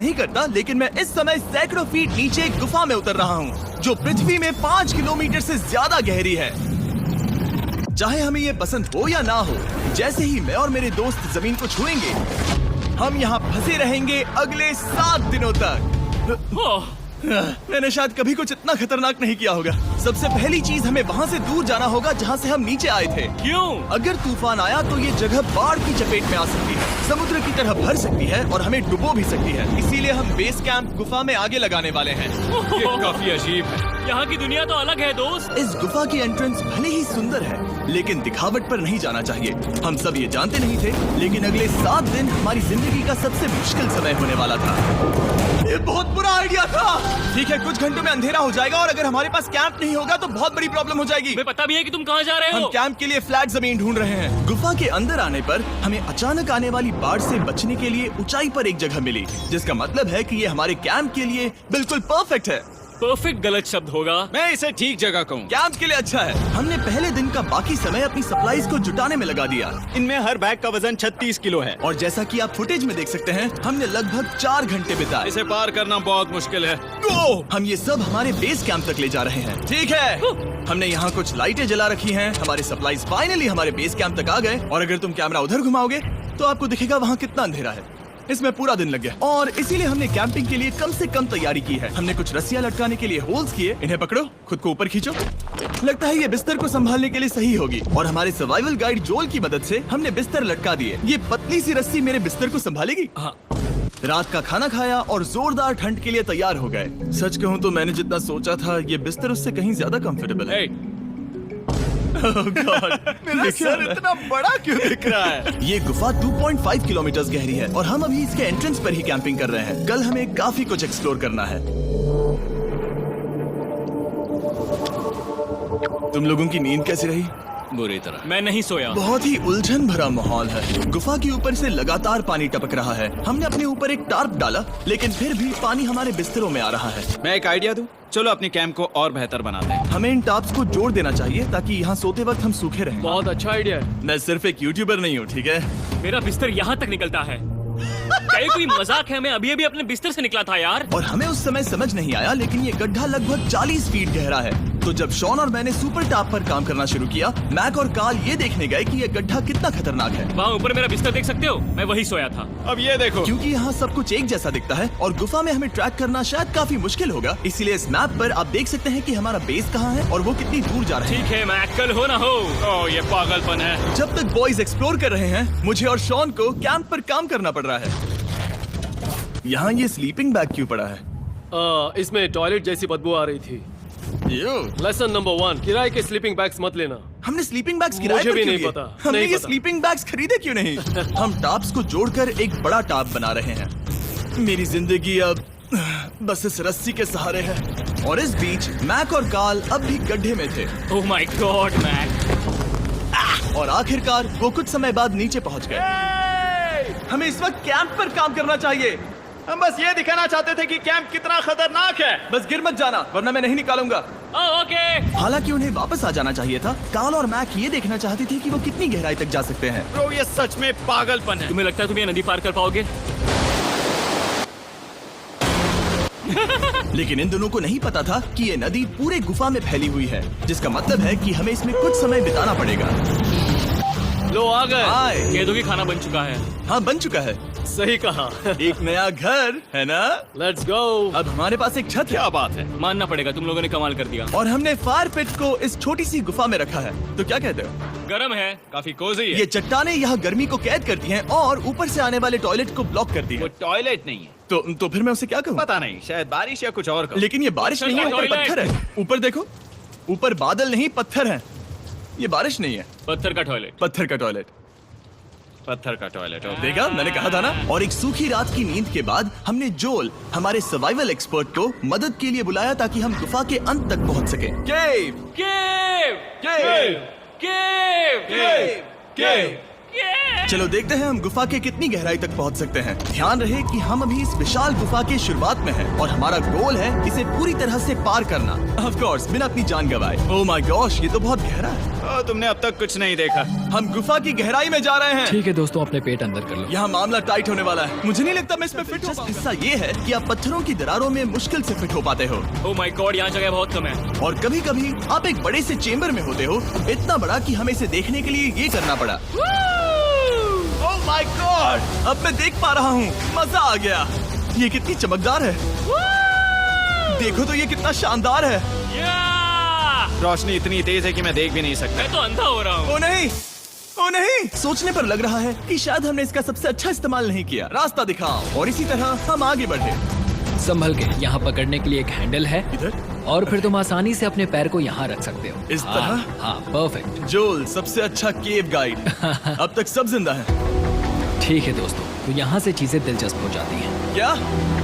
नहीं करता, लेकिन मैं इस समय सैकड़ों फीट नीचे एक गुफा में उतर रहा हूँ जो पृथ्वी में 5 किलोमीटर से ज्यादा गहरी है। चाहे हमें ये पसंद हो या ना हो, जैसे ही मैं और मेरे दोस्त जमीन को छुएंगे, हम यहाँ फंसे रहेंगे अगले 7 दिनों तक। मैंने शायद कभी कुछ इतना खतरनाक नहीं किया होगा। सबसे पहली चीज, हमें वहाँ से दूर जाना होगा जहाँ से हम नीचे आए थे। क्यों? अगर तूफान आया तो ये जगह बाढ़ की चपेट में आ सकती है, समुद्र की तरह भर सकती है और हमें डुबो भी सकती है। इसीलिए हम बेस कैंप गुफा में आगे लगाने वाले हैं। ये काफी अजीब है। यहाँ की दुनिया तो अलग है दोस्त। इस गुफा की एंट्रेंस भले ही सुंदर है, लेकिन दिखावट पर नहीं जाना चाहिए। हम सब ये जानते नहीं थे, लेकिन अगले 7 दिन हमारी जिंदगी का सबसे मुश्किल समय होने वाला था। ये बहुत बुरा आइडिया था। ठीक है, कुछ घंटों में अंधेरा हो जाएगा और अगर हमारे पास कैंप नहीं होगा तो बहुत बड़ी प्रॉब्लम हो जाएगी। तुम्हें पता भी है कि तुम कहाँ जा रहे हो? हम कैंप के लिए फ्लैट जमीन ढूंढ रहे हैं। गुफा के अंदर आने पर हमें अचानक आने वाली बाढ़ से बचने के लिए ऊंचाई पर एक जगह मिली, जिसका मतलब है कि ये हमारे कैंप के लिए बिल्कुल परफेक्ट है। परफेक्ट गलत शब्द होगा। मैं इसे ठीक जगह कहूँ। कैंप के लिए अच्छा है। हमने पहले दिन का बाकी समय अपनी सप्लाईज को जुटाने में लगा दिया। इनमें हर बैग का वजन 36 किलो है। और जैसा कि आप फुटेज में देख सकते हैं, हमने लगभग 4 घंटे बिताए। इसे पार करना बहुत मुश्किल है। हम ये सब हमारे बेस कैंप तक ले जा रहे हैं। ठीक है, हमने यहाँ कुछ लाइटें जला रखी हैं। हमारे सप्लाईज फाइनली हमारे बेस कैंप तक आ गए। और अगर तुम कैमरा उधर घुमाओगे तो आपको दिखेगा वहाँ कितना अंधेरा है। इसमें पूरा दिन लग गया और इसीलिए हमने कैंपिंग के लिए कम से कम तैयारी की है। हमने कुछ रस्सियां लटकाने के लिए होल्स किए। इन्हें पकड़ो, खुद को ऊपर खींचो। लगता है ये बिस्तर को संभालने के लिए सही होगी। और हमारे सर्वाइवल गाइड जोल की मदद से हमने बिस्तर लटका दिए। ये पतली सी रस्सी मेरे बिस्तर को संभालेगी। हाँ। रात का खाना खाया और जोरदार ठंड के लिए तैयार हो गए। सच कहूँ तो मैंने जितना सोचा था, ये बिस्तर उससे कहीं ज्यादा कंफर्टेबल है। Oh God, मेरा सर इतना बड़ा क्यों दिख रहा है? ये गुफा 2.5 किलोमीटर गहरी है और हम अभी इसके एंट्रेंस पर ही कैंपिंग कर रहे हैं। कल हमें काफी कुछ एक्सप्लोर करना है। तुम लोगों की नींद कैसी रही? बुरी तरह। मैं नहीं सोया। बहुत ही उलझन भरा माहौल है। गुफा के ऊपर से लगातार पानी टपक रहा है। हमने अपने ऊपर एक टार्प डाला, लेकिन फिर भी पानी हमारे बिस्तरों में आ रहा है। मैं एक आइडिया दूं? चलो अपने कैंप को और बेहतर बनाते हैं। हमें इन टार्प्स को जोड़ देना चाहिए ताकि यहाँ सोते वक्त हम सूखे रहें। बहुत अच्छा आइडिया है। मैं सिर्फ एक यूट्यूबर नहीं हूँ, ठीक है? मेरा बिस्तर यहाँ तक निकलता है। क्या ये कोई मजाक है? मैं अभी अभी अपने बिस्तर से निकला था यार। और हमें उस समय समझ नहीं आया, लेकिन ये गड्ढा लगभग 40 फीट गहरा है। तो जब शॉन और मैंने सुपर टाप पर काम करना शुरू किया, मैक और कार्ल ये देखने गए कि ये गड्ढा कितना खतरनाक है। वहाँ ऊपर मेरा बिस्तर देख सकते हो? मैं वही सोया था। अब ये देखो। क्योंकि यहाँ सब कुछ एक जैसा दिखता है और गुफा में हमें ट्रैक करना शायद काफी मुश्किल होगा, इसीलिए इस मैप पर आप देख सकते हैं कि हमारा बेस कहाँ है और वो कितनी दूर जा रहा है। ठीक है, मैक, कल हो ना हो। ओह, ये पागलपन है। जब तक बॉयज एक्सप्लोर कर रहे हैं, मुझे और शॉन को कैंप पर काम करना पड़ रहा है। यहाँ ये स्लीपिंग बैग क्यों पड़ा है? इसमें टॉयलेट जैसी बदबू आ रही थी। लेसन नंबर 1, किराए के स्लीपिंग बैग्स मत लेना। हमने स्लीपिंग बैग्स किराए मुझे पर भी क्यों नहीं लिए? पता, हमने नहीं ये पता। स्लीपिंग बैग्स खरीदे क्यों नहीं? हम टाप्स को जोड़कर एक बड़ा टाप बना रहे हैं। मेरी जिंदगी अब बस इस रस्सी के सहारे है। और इस बीच मैक और कार्ल अब भी गड्ढे में थे। Oh my god, Mac. और आखिरकार वो कुछ समय बाद नीचे पहुंच गए। हमें इस वक्त कैंप पर काम करना चाहिए। हम बस ये दिखाना चाहते थे कि कैंप कितना खतरनाक है। बस गिर मत जाना, वरना मैं नहीं निकालूंगा। ओके। हालांकि उन्हें वापस आ जाना चाहिए था। कार्ल और मैक ये देखना चाहते थे कि वो कितनी गहराई तक जा सकते हैं। ब्रो, ये सच में पागलपन है। तुम्हें लगता है तुम ये नदी पार कर पाओगे? लेकिन इन दोनों को नहीं पता था कि ये नदी पूरे गुफा में फैली हुई है, जिसका मतलब है कि हमें इसमें कुछ समय बिताना पड़ेगा। लो आ गए। हाय। कह दो कि खाना बन चुका है। हाँ, बन चुका है। सही कहा। एक नया घर है ना? Let's go. अब हमारे पास एक छत है। क्या बात है। मानना पड़ेगा, तुम लोगों ने कमाल कर दिया। और हमने फायर पिट को इस छोटी सी गुफा में रखा है। तो क्या कहते हो? गरम है। काफी कोजी है। ये चट्टानें यहाँ गर्मी को कैद करती हैं और ऊपर से आने वाले टॉयलेट को ब्लॉक करती वो है। टॉयलेट नहीं है। तो फिर मैं उसे क्या कहूँ? पता नहीं, शायद बारिश या कुछ और का। लेकिन ये बारिश नहीं है, ऊपर टॉयलेट। पत्थर है। ऊपर देखो, ऊपर बादल नहीं पत्थर है। ये बारिश नहीं है, पत्थर का टॉयलेट। पत्थर का टॉयलेट। पत्थर का टॉयलेट। देखा, मैंने कहा था ना। और एक सूखी रात की नींद के बाद हमने जोल, हमारे सर्वाइवल एक्सपर्ट को मदद के लिए बुलाया ताकि हम गुफा के अंत तक पहुंच सकें। केव, केव, केव, केव, केव, केव। केव। चलो देखते हैं हम गुफा के कितनी गहराई तक पहुंच सकते हैं। ध्यान रहे कि हम अभी इस विशाल गुफा के शुरुआत में हैं और हमारा गोल है इसे पूरी तरह से पार करना। ऑफ कोर्स, बिना अपनी जान गंवाए। ओह माय गॉश, ये तो बहुत गहरा है। तुमने अब तक कुछ नहीं देखा। हम गुफा की गहराई में जा रहे हैं। ठीक है दोस्तों, अपने पेट अंदर कर लो। यहाँ मामला टाइट होने वाला है। मुझे नहीं लगता मैं इसमें फिट हो पाऊंगा। हिस्सा ये है कि आप पत्थरों की दरारों में मुश्किल से फिट हो पाते हो, ओह माय गॉड, यहाँ जगह बहुत कम है। और कभी कभी आप एक बड़े से चेम्बर में होते हो, इतना बड़ा कि हमें इसे देखने के लिए ये करना पड़ा। ओह माय गॉड, अब मैं देख पा रहा हूँ। मजा आ गया। ये कितनी चमकदार है। देखो तो ये कितना शानदार है। या! रोशनी इतनी तेज है कि मैं देख भी नहीं सकता। मैं तो अंधा हो रहा हूँ। ओ नहीं, ओ नहीं, सोचने पर लग रहा है कि शायद हमने इसका सबसे अच्छा इस्तेमाल नहीं किया। रास्ता दिखाओ। और इसी तरह हम आगे बढ़े। संभल के, यहाँ पकड़ने के लिए एक हैंडल है इधर और फिर तुम आसानी से अपने पैर को यहाँ रख सकते हो। इस तरह? हाँ, परफेक्ट। जोल सबसे अच्छा केव गाइड। अब तक सब जिंदा है। ठीक है दोस्तों, तो यहाँ से चीजें दिलचस्प हो जाती हैं। क्या?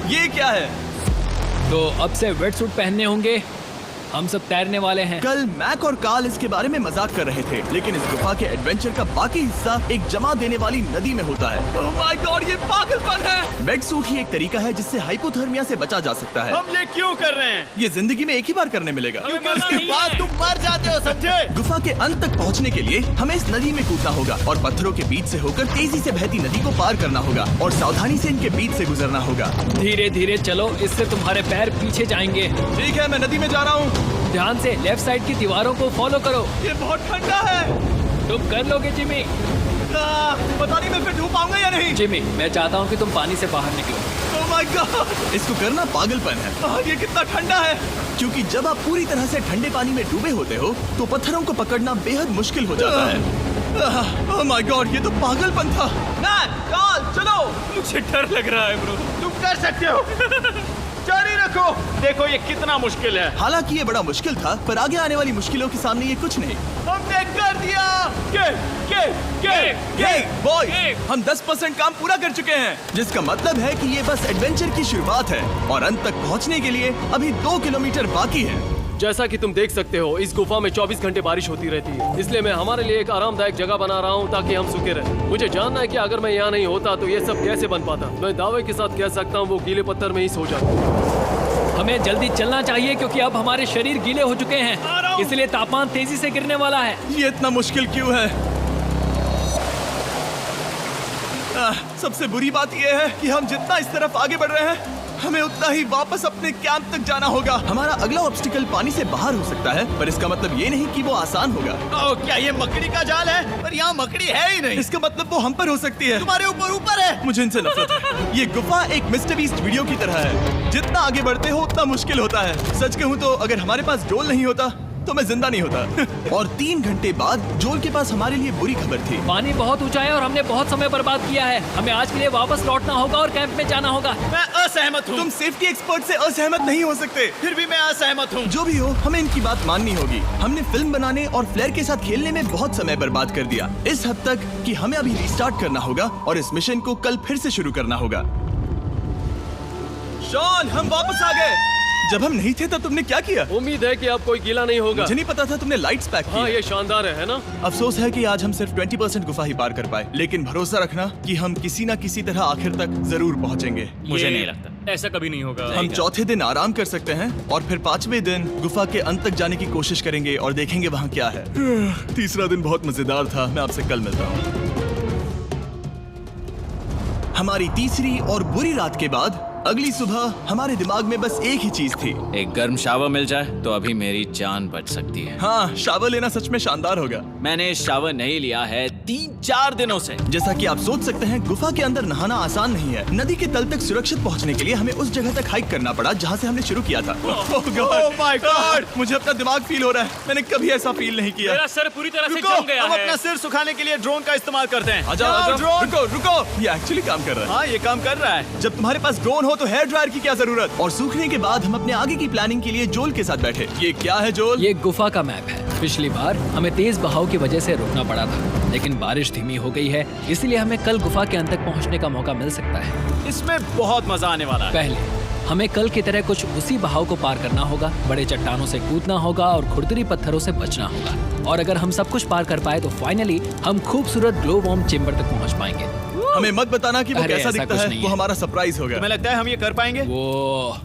ये क्या है? तो अब से वेट सूट पहनने होंगे। हम सब तैरने वाले हैं। कल मैक और कार्ल इसके बारे में मजाक कर रहे थे, लेकिन इस गुफा के एडवेंचर का बाकी हिस्सा एक जमा देने वाली नदी में होता है। ओह माय गॉड, ये पागलपन है। वेट सूट ही एक तरीका है जिससे हाइपोथर्मिया से बचा जा सकता है। हम ये क्यों कर रहे हैं? ये जिंदगी में एक ही बार करने मिलेगा। क्योंकि उसके बाद तुम मर जाते हो, समझे? गुफा के अंत तक पहुंचने के लिए हमें इस नदी में कूदना होगा और पत्थरों के बीच से होकर तेजी से बहती नदी को पार करना होगा और सावधानी से इनके बीच से गुजरना होगा। धीरे धीरे चलो, इससे तुम्हारे पैर पीछे जाएंगे। ठीक है, मैं नदी में जा रहा हूँ। ध्यान से लेफ्ट साइड की दीवारों को फॉलो करो। ये बहुत ठंडा है। तुम कर लोगे जिमी। पता नहीं मैं फिट हो पाऊंगा या नहीं। जिमी, मैं चाहता हूँ कि तुम पानी से बाहर निकलो। ओह माय गॉड, इसको करना पागलपन है। ये कितना ठंडा है। क्योंकि जब आप पूरी तरह से ठंडे पानी में डूबे होते हो तो पत्थरों को पकड़ना बेहद मुश्किल हो जाता है। ओह माय गॉड, ये तो पागलपन था। मैक, कार्ल, चलो। मुझे डर लग रहा है ब्रो। तुम कर सकते हो। जारी रखो। देखो ये कितना मुश्किल है। हालांकि ये बड़ा मुश्किल था, पर आगे आने वाली मुश्किलों के सामने ये कुछ नहीं। हमने कर दिया। बॉय, हम 10% काम पूरा कर चुके हैं, जिसका मतलब है कि ये बस एडवेंचर की शुरुआत है और अंत तक पहुंचने के लिए अभी 2 किलोमीटर बाकी है। जैसा कि तुम देख सकते हो, इस गुफा में 24 घंटे बारिश होती रहती है। इसलिए मैं हमारे लिए एक आरामदायक जगह बना रहा हूँ ताकि हम सूखे रहें। मुझे जानना है कि अगर मैं यहाँ नहीं होता तो ये सब कैसे बन पाता। मैं दावे के साथ कह सकता हूँ वो गीले पत्थर में ही सो जाता। हमें जल्दी चलना चाहिए क्योंकि अब हमारे शरीर गीले हो चुके हैं, इसलिए तापमान तेजी से गिरने वाला है। ये इतना मुश्किल क्यों है? सबसे बुरी बात यह है कि हम जितना इस तरफ आगे बढ़ रहे हैं, हमें उतना ही वापस अपने कैंप तक जाना होगा। हमारा अगला ऑब्स्टिकल पानी से बाहर हो सकता है, पर इसका मतलब ये नहीं कि वो आसान होगा। ओह, क्या ये मकड़ी का जाल है? पर यहाँ मकड़ी है ही नहीं। इसका मतलब वो हम पर हो सकती है। तुम्हारे ऊपर है। मुझे इनसे नफरत है। ये गुफा एक मिस्टर बीस्ट वीडियो की तरह है। जितना आगे बढ़ते हो उतना मुश्किल होता है। सच कहूँ तो अगर हमारे पास जोल नहीं होता तो मैं जिंदा नहीं होता। और 3 घंटे बाद जोल के पास हमारे लिए बुरी खबर थी। पानी बहुत ऊंचा है और हमने बहुत समय बर्बाद किया है। हमें आज के लिए वापस लौटना होगा और कैंप में जाना होगा। मैं असहमत हूँ। तुम सेफ्टी एक्सपर्ट से असहमत नहीं हो सकते। फिर भी मैं असहमत हूँ। जो भी हो, हमें इनकी बात माननी होगी। हमने फिल्म बनाने और फ्लेयर के साथ खेलने में बहुत समय बर्बाद कर दिया, इस हद तक कि हमें अभी रिस्टार्ट करना होगा और इस मिशन को कल फिर से शुरू करना होगा। शॉन, हम वापस आ गए। जब हम नहीं थे तब तुमने क्या किया? उम्मीद है कि अब कोई गीला नहीं होगा। मुझे नहीं पता था तुमने लाइट्स पैक हाँ, की। ये शानदार है ना? अफसोस है कि आज हम सिर्फ 20% गुफा ही पार कर पाए, लेकिन भरोसा रखना कि हम किसी न किसी तरह आखिर तक जरूर पहुंचेंगे। मुझे ये नहीं लगता। ऐसा कभी नहीं होगा। हम चौथे दिन आराम कर सकते हैं और फिर 5वें दिन गुफा के अंत तक जाने की कोशिश करेंगे और देखेंगे वहाँ क्या है। तीसरा दिन बहुत मजेदार था। मैं आपसे कल मिलता हूँ। हमारी तीसरी और बुरी रात के बाद अगली सुबह हमारे दिमाग में बस एक ही चीज थी। एक गर्म शावर मिल जाए तो अभी मेरी जान बच सकती है। हाँ, शावर लेना सच में शानदार होगा। मैंने शावर नहीं लिया है 3-4 दिनों से। जैसा कि आप सोच सकते हैं, गुफा के अंदर नहाना आसान नहीं है। नदी के तल तक सुरक्षित पहुंचने के लिए हमें उस जगह तक हाइक करना पड़ा जहां से हमने शुरू किया था। Oh my God! मुझे अपना दिमाग फील हो रहा है। मैंने कभी ऐसा फील नहीं किया। मेरा सर पूरी तरह से रुको, जम गया हम है। अपना सिर सुखाने के लिए ड्रोन का इस्तेमाल करते हैं। आ जाओ, आ जाओ। ड्रोन। रुको, रुको। ये एक्चुअली काम कर रहा है। हाँ, ये काम कर रहा है। जब तुम्हारे पास ड्रोन हो तो हेयर ड्रायर की क्या जरूरत। और सूखने के बाद हम अपने आगे की प्लानिंग के लिए जोल के साथ बैठे। ये क्या है जोल? ये गुफा का मैप है। पिछली बार हमें तेज बहाव की वजह से रुकना पड़ा था, लेकिन बारिश धीमी हो गई है, इसलिए हमें कल गुफा के अंत तक पहुंचने का मौका मिल सकता है। इसमें बहुत मजा आने वाला है। पहले हमें कल की तरह कुछ उसी बहाव को पार करना होगा, बड़े चट्टानों से कूदना होगा और खुरदरी पत्थरों से बचना होगा। और अगर हम सब कुछ पार कर पाए तो फाइनली हम खूबसूरत ग्लो वार्म चेम्बर तक पहुंच पाएंगे। हमें मत बताना कि वो अरे, कैसा ऐसा दिखता कुछ है। नहीं वो है। हमारा सरप्राइज होगा। तुम्हें लगता है हम ये कर पाएंगे? वो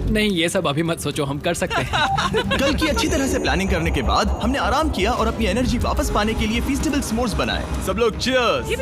नहीं, ये सब अभी मत सोचो, हम कर सकते हैं। कल की अच्छी तरह से प्लानिंग करने के बाद हमने आराम किया और अपनी एनर्जी वापस पाने के लिए फीस्टेबल s'mores बनाए। सब लोग cheers!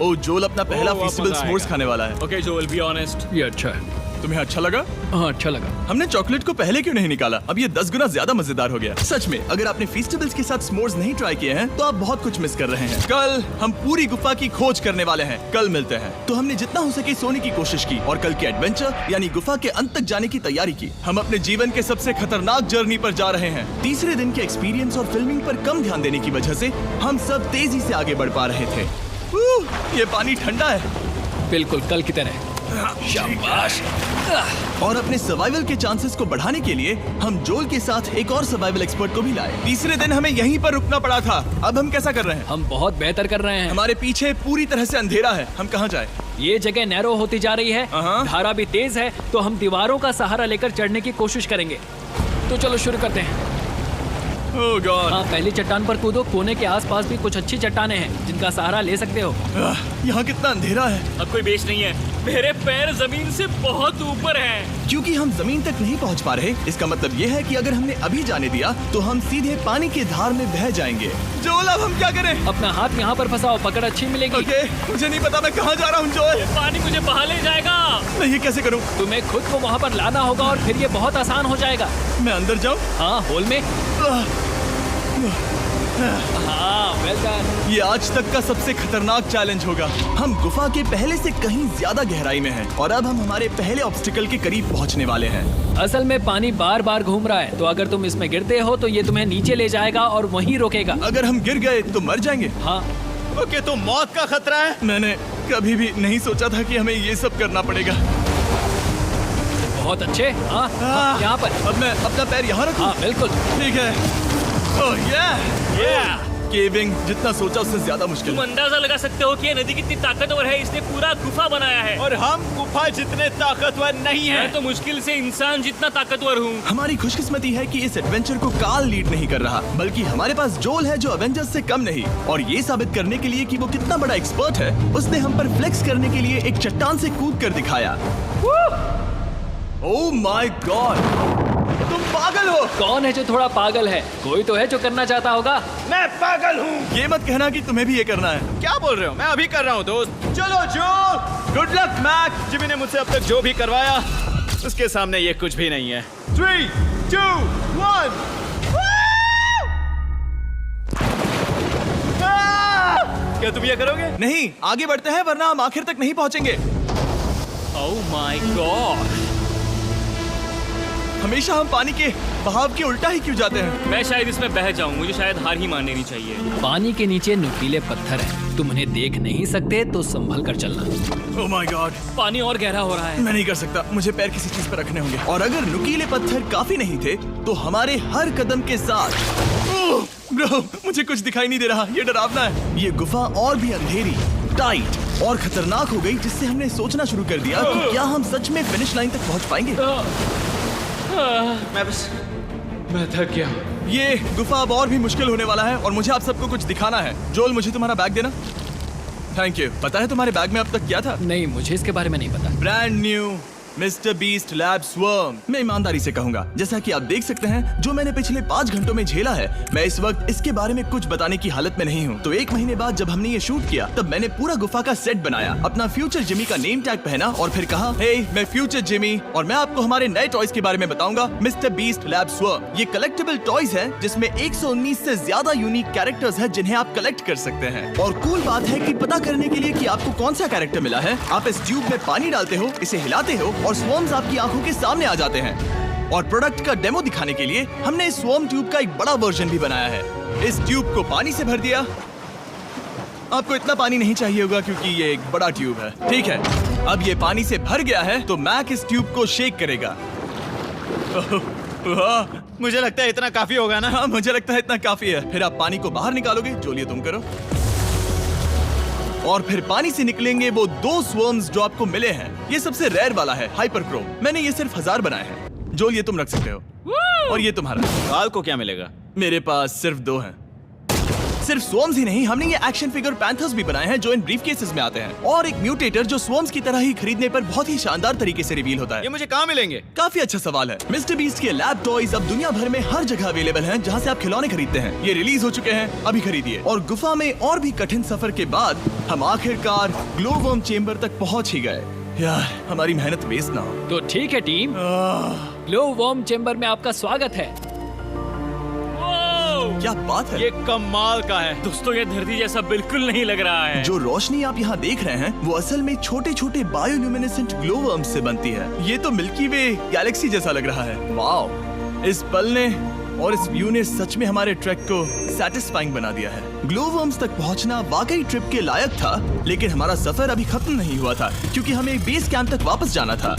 ओ जोल अपना पहला वाह, फीस्टेबल मजा s'mores आएगा। खाने वाला है। ओके जोल, बी ऑनेस्ट। ये अच्छा है। तुम्हें अच्छा लगा? हाँ, अच्छा लगा। हमने चॉकलेट को पहले क्यों नहीं निकाला? अब ये 10 गुना ज्यादा मजेदार हो गया। सच में, अगर आपने फीस्टेबल्स के साथ s'mores नहीं ट्राई किए हैं तो आप बहुत कुछ मिस कर रहे हैं। कल हम पूरी गुफा की खोज करने वाले हैं। कल मिलते हैं। तो हमने जितना हो सके सोने की कोशिश की और कल के एडवेंचर यानी गुफा के अंत तक जाने की तैयारी की। हम अपने जीवन के सबसे खतरनाक जर्नी पर जा रहे हैं। तीसरे दिन के एक्सपीरियंस और फिल्मिंग पर कम ध्यान देने की वजह से हम सब तेजी से आगे बढ़ पा रहे थे। ये पानी ठंडा है। बिल्कुल कल की तरह। शाबाश। और अपने सर्वाइवल के चांसेस को बढ़ाने के लिए हम जोल के साथ एक और सर्वाइवल एक्सपर्ट को भी लाए। तीसरे दिन हमें यहीं पर रुकना पड़ा था। अब हम कैसा कर रहे हैं? हम बहुत बेहतर कर रहे हैं। हमारे पीछे पूरी तरह से अंधेरा है। हम कहाँ जाए? ये जगह नैरो होती जा रही है, हाँ। धारा भी तेज है, तो हम दीवारों का सहारा लेकर चढ़ने की कोशिश करेंगे। तो चलो शुरू करते हैं। ओह गॉड। हाँ, पहली चट्टान पर कूदो। कोने के आसपास भी कुछ अच्छी चट्टानें हैं जिनका सहारा ले सकते हो। यहाँ कितना अंधेरा है। अब कोई बेस नहीं है, मेरे पैर जमीन से बहुत ऊपर हैं। क्योंकि हम जमीन तक नहीं पहुँच पा रहे, इसका मतलब ये है कि अगर हमने अभी जाने दिया तो हम सीधे पानी की धार में बह जाएंगे। जोल, अब हम क्या करें? अपना हाथ यहाँ पर फंसाओ, पकड़ अच्छी मिलेगी। ओके, मुझे नहीं पता मैं कहाँ जा रहा हूँ जोल। पानी मुझे बहा ले जाएगा। मैं ये कैसे करूँ? तुम्हें खुद को वहाँ पर लाना होगा और फिर ये बहुत आसान हो जाएगा। मैं अंदर जाऊँ? हाँ, होल में। हाँ, वेल डन। ये आज तक का सबसे खतरनाक चैलेंज होगा। हम गुफा के पहले से कहीं ज्यादा गहराई में हैं और अब हम हमारे पहले ऑब्स्टिकल के करीब पहुंचने वाले हैं। असल में पानी बार बार घूम रहा है, तो अगर तुम इसमें गिरते हो तो ये तुम्हें नीचे ले जाएगा और वहीं रोकेगा। अगर हम गिर गए तो मर जाएंगे। हाँ, ओके, तो मौत का खतरा है। मैंने कभी भी नहीं सोचा था कि हमें ये सब करना पड़ेगा। बहुत अच्छे। हाँ, हाँ, यहाँ पर। अब मैं अपना पैर यहाँ रखूं? हाँ, बिल्कुल। ठीक है। ओह yeah! केविंग जितना सोचा उससे ज्यादा मुश्किल तुम है। अंदाजा लगा सकते हो कि ये नदी कितनी ताकतवर है। इसने पूरा गुफा बनाया है। और हम गुफा जितने ताकतवर नहीं मैं हैं। तो मुश्किल से इंसान जितना ताकतवर हूँ। हमारी खुशकिस्मती है कि इस एडवेंचर को काल लीड नहीं कर रहा, बल्कि हमारे पास जोल है जो अवेंजर्स से कम नहीं। और ये साबित करने के लिए कि वो कितना बड़ा एक्सपर्ट है, उसने हम पर फ्लेक्स करने के लिए एक चट्टान से कूद कर दिखाया। ओह माय गॉड, तुम पागल हो। कौन है जो थोड़ा पागल है? कोई तो है जो करना चाहता होगा। मैं पागल हूँ। ये मत कहना कि तुम्हें भी ये करना है। क्या बोल रहे हो? मैं अभी कर रहा हूँ दोस्त। चलो जो, गुड लक मैक। जिमी ने मुझसे अब तक जो भी करवाया उसके सामने ये कुछ भी नहीं है। 3, 2, 1। क्या तुम ये करोगे? नहीं, आगे बढ़ते हैं वरना हम आखिर तक नहीं पहुंचेंगे। ओह माय गॉड, हमेशा हम पानी के बहाव के उल्टा ही क्यों जाते हैं? मैं शायद इसमें बह जाऊं। मुझे शायद हार ही मान लेनी चाहिए। पानी के नीचे नुकीले पत्थर हैं। तुम उन्हें देख नहीं सकते तो संभल कर चलना। ओह माय गॉड, पानी और गहरा हो रहा है। मैं नहीं कर सकता। मुझे पैर किसी चीज पर रखने होंगे। और अगर नुकीले पत्थर काफी नहीं थे तो हमारे हर कदम के साथ ओह ब्रो, मुझे कुछ दिखाई नहीं दे रहा। ये डरावना है। ये गुफा और भी अंधेरी, टाइट और खतरनाक हो गई, जिससे हमने सोचना शुरू कर दिया कि क्या हम सच में फिनिश लाइन तक पहुंच पाएंगे। मैं थक गया। ये गुफा अब और भी मुश्किल होने वाला है और मुझे आप सबको कुछ दिखाना है। जोल, मुझे तुम्हारा बैग देना। Thank you. पता है तुम्हारे बैग में अब तक क्या था? नहीं, मुझे इसके बारे में नहीं पता। Brand new mister beast lab swarm. मैं ईमानदारी से कहूंगा, जैसा कि आप देख सकते हैं, जो मैंने पिछले 5 घंटों में झेला है, मैं इस वक्त इसके बारे में कुछ बताने की हालत में नहीं हूँ। तो 1 महीने बाद जब हमने ये शूट किया, तब मैंने पूरा गुफा का सेट बनाया, अपना फ्यूचर जिमी का नेम टैग पहना और फिर कहा, हे मैं फ्यूचर जिमी और मैं आपको हमारे नए टॉयज के बारे में बताऊंगा, मिस्टर बीस्ट लैब स्वर्म। ये कलेक्टेबल टॉयज है जिसमें 119 से ज्यादा यूनिक कैरेक्टर्स है जिन्हें आप कलेक्ट कर सकते हैं। और कूल बात है कि पता करने के लिए कि आपको कौन सा कैरेक्टर मिला है, आप इस ट्यूब में पानी डालते हो, इसे हिलाते हो और स्वर्म्स आपकी आंखों के सामने आ जाते हैं। और प्रोडक्ट का डेमो दिखाने के लिए हमने इस स्वॉर्म ट्यूब का एक बड़ा वर्जन भी बनाया है। इस ट्यूब को पानी से भर दिया। आपको इतना पानी नहीं चाहिए होगा क्योंकि ये एक बड़ा ट्यूब है। ठीक है, अब ये पानी से भर गया है तो मैक इस ट्यूब को शेक करेगा। मुझे लगता है इतना काफी होगा ना? हाँ, मुझे लगता है इतना काफी है। फिर आप पानी को बाहर निकालोगे। जोलिए, तुम करो। और फिर पानी से निकलेंगे वो 2 स्वर्म्स जो आपको मिले हैं। ये सबसे रेयर वाला है, हाइपरक्रोम। मैंने ये सिर्फ 1000 बनाए हैं। जोल, ये तुम रख सकते हो। और ये तुम्हारा। काल को क्या मिलेगा? मेरे पास सिर्फ 2 हैं। सिर्फ स्वॉर्म्स ही नहीं, हमने ये एक्शन फिगर पैंथर्स भी बनाए हैं जो इन ब्रीफ केसेस में आते हैं, और एक म्यूटेटर जो स्वॉर्म्स की तरह ही खरीदने पर बहुत ही शानदार तरीके से रिवील होता ये है। मुझे कहाँ मिलेंगे? काफी अच्छा सवाल है। मिस्टर बीस्ट के लैब टॉयज अब दुनिया भर में हर जगह अवेलेबल हैं जहां से आप खिलौने खरीदते हैं। ये रिलीज हो चुके हैं, अभी खरीदिए। और गुफा में और भी कठिन सफर के बाद हम आखिरकार ग्लो वर्म चेम्बर तक पहुंच ही गए। यार, हमारी मेहनत वेस्ट ना हो। तो ठीक है टीम, ग्लो वर्म चेम्बर में आपका स्वागत है। क्या बात है! ये कमाल का है। दोस्तों ये धरती जैसा बिल्कुल नहीं लग रहा है। जो रोशनी आप यहाँ देख रहे हैं वो असल में छोटे छोटे बायोल्यूमिनेसेंट ग्लो वर्म्स से बनती है। ये तो मिल्की वे गैलेक्सी जैसा लग रहा है। वाओ! इस पल ने और इस व्यू ने सच में हमारे ट्रैक को सैटिस्फाइंग बना दिया है। ग्लो वर्म्स तक पहुंचना वाकई ट्रिप के लायक था, लेकिन हमारा सफर अभी खत्म नहीं हुआ था क्योंकि हमें बेस कैंप तक वापस जाना था।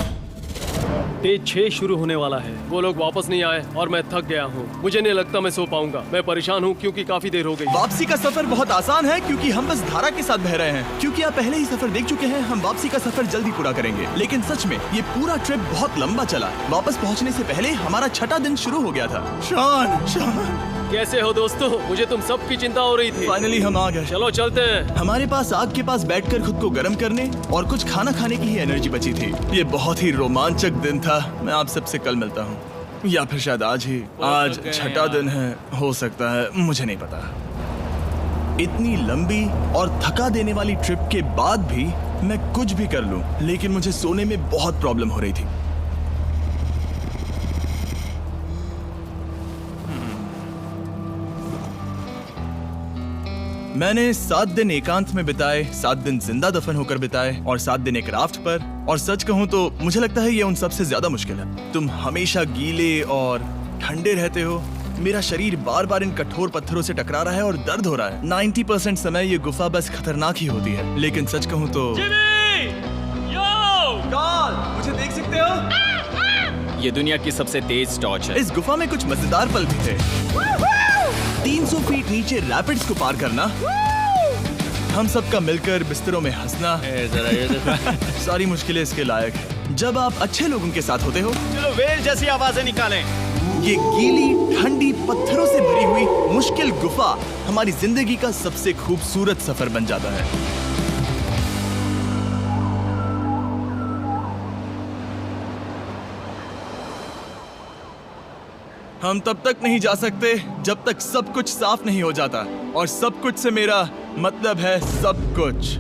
डे 6 शुरू होने वाला है। वो लोग वापस नहीं आए और मैं थक गया हूँ। मुझे नहीं लगता मैं सो पाऊंगा। मैं परेशान हूँ क्योंकि काफी देर हो गई। वापसी का सफर बहुत आसान है क्योंकि हम बस धारा के साथ बह रहे हैं। क्योंकि आप पहले ही सफर देख चुके हैं, हम वापसी का सफर जल्दी पूरा करेंगे। लेकिन सच में ये पूरा ट्रिप बहुत लंबा चला। वापस पहुंचने से पहले हमारा 6ठा दिन शुरू हो गया था। शान, कैसे हो दोस्तों? मुझे तुम सबकी चिंता हो रही थी। फाइनली हम आ गए। चलो चलते हैं। हमारे पास आग के पास बैठकर खुद को गर्म करने और कुछ खाना खाने की ही एनर्जी बची थी। ये बहुत ही रोमांचक दिन था। मैं आप सबसे कल मिलता हूँ, या फिर शायद आज ही। आज गए 6ठा यार। दिन है, हो सकता है, मुझे नहीं पता। इतनी लंबी और थका देने वाली ट्रिप के बाद भी मैं कुछ भी कर लूं, लेकिन मुझे सोने में बहुत प्रॉब्लम हो रही थी। मैंने 7 दिन एकांत में बिताए, 7 दिन जिंदा दफन होकर बिताए और 7 दिन एक राफ्ट पर। और सच कहूं तो मुझे लगता है ये उन सबसे ज्यादा मुश्किल है। तुम हमेशा गीले और ठंडे रहते हो। मेरा शरीर बार बार इन कठोर पत्थरों से टकरा रहा है और दर्द हो रहा है। 90% समय ये गुफा बस खतरनाक ही होती है। लेकिन सच कहूं तो कार्ल, मुझे देख सकते हो? ये दुनिया की सबसे तेज टॉर्च है। इस गुफा में कुछ मजेदार पल भी थे। 300 फीट नीचे रैपिड्स को पार करना, हम सबका मिलकर बिस्तरों में हंसना, सारी मुश्किलें इसके लायक है जब आप अच्छे लोगों के साथ होते हो। चलो वेल जैसी आवाजें निकालें। ये गीली ठंडी पत्थरों से भरी हुई मुश्किल गुफा हमारी जिंदगी का सबसे खूबसूरत सफर बन जाता है। हम तब तक नहीं जा सकते जब तक सब कुछ साफ नहीं हो जाता, और सब कुछ से मेरा मतलब है सब कुछ।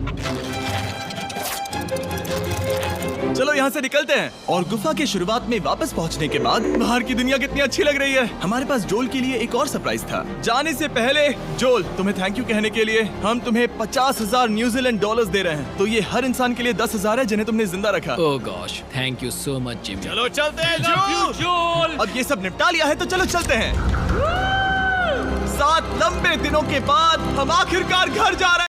चलो यहाँ से निकलते हैं। और गुफा के शुरुआत में वापस पहुँचने के बाद बाहर की दुनिया कितनी अच्छी लग रही है। हमारे पास जोल के लिए एक और सरप्राइज था। जाने से पहले जोल, तुम्हें थैंक यू कहने के लिए हम तुम्हें 50,000 न्यूजीलैंड डॉलर्स दे रहे हैं। तो ये हर इंसान के लिए 10,000 है जिन्हें तुमने जिंदा रखा। Oh gosh, thank you so much Jimmy. चलो चलते हैं जो। जोल, अब ये सब निपटा लिया है तो चलो चलते हैं। 7 लंबे दिनों के बाद हम आखिरकार घर जा रहे हैं।